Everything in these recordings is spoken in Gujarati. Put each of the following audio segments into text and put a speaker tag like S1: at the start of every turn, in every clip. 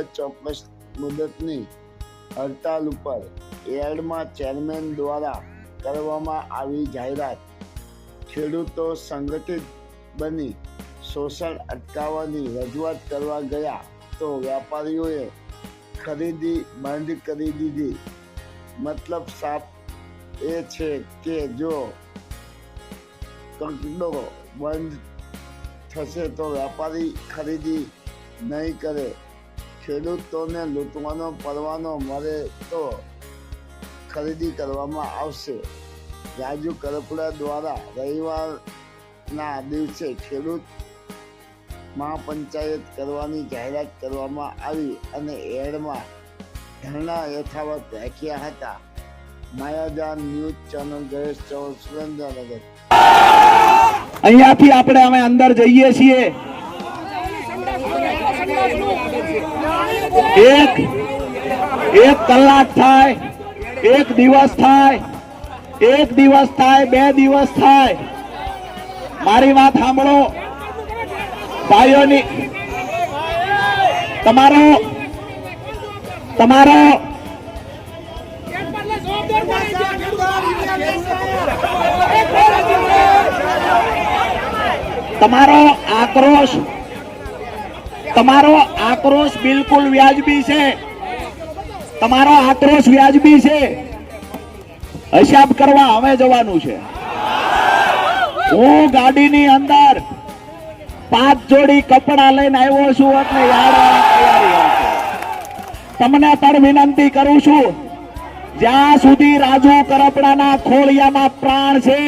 S1: અચોક્કસ મુદતની હડતાલ ઉપર એડમાં ચેરમેન દ્વારા કરવામાં આવી જાહેરાત. ખેડૂતો સંગઠિત બની શોષણ અટકાવવાની રજૂઆત કરવા ગયા તો વેપારીઓએ ખરીદી બંધ કરી દીધી. મતલબ સાફ એ છે કે જો કકડો બંધ થશે તો વેપારી ખરીદી નહીં કરે. ખેડૂતોને લૂંટવાનો પરવાનો મળે તો ખરીદી કરવામાં આવશે. રાજુ કરપડા દ્વારા રવિવારના દિવસે ખેડૂત મહાપંચાયત કરવાની જાહેરાત કરવામાં આવી અને એડમાં ધરણા યથાવત રાખ્યા હતા. માયાજાન ન્યૂઝ ચેનલ ગણેશ ચૌહાણ, સુરેન્દ્રનગર.
S2: અહીંયાથી આપણે અમે અંદર જઈએ છીએ. એક કલાક થાય, એક દિવસ થાય, 2 દિવસ થાય. મારી વાત સાંભળો ભાઈઓની. તમારો આક્રોશ બિલકુલ વ્યાજબી છે. તમારો આક્રોશ વ્યાજબી છે. હિસાબ કરવા હવે જવાનું છે. હું ગાડીની અંદર 5 જોડી કપડા લઈને આવ્યો છું એટલે તમને પણ વિનંતી કરું છું, જ્યાં સુધી રાજુ કરપડાના ખોળિયામાં પ્રાણ છે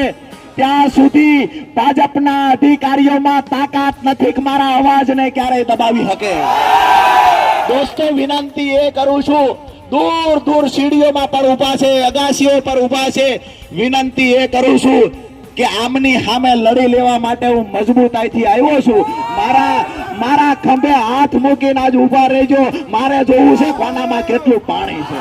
S2: ત્યાં સુધી ભાજપના અધિકારીઓમાં તાકાત નથી કે મારા અવાજને ક્યારેય દબાવી શકે. દોસ્તો, વિનંતી એ કરું છું, દૂર સીડીઓમાં પણ ઉભા છે, અગાસીઓ પર ઉભા છે, વિનંતી એ કરું છું કે આમની સામે લડી લેવા માટે હું મજબૂતાઈથી આવ્યો છું. મારા ખંભે હાથ મૂકીને આજ ઉભા રહેજો. મારે જોવું છે કોનામાં કેટલું પાણી છે.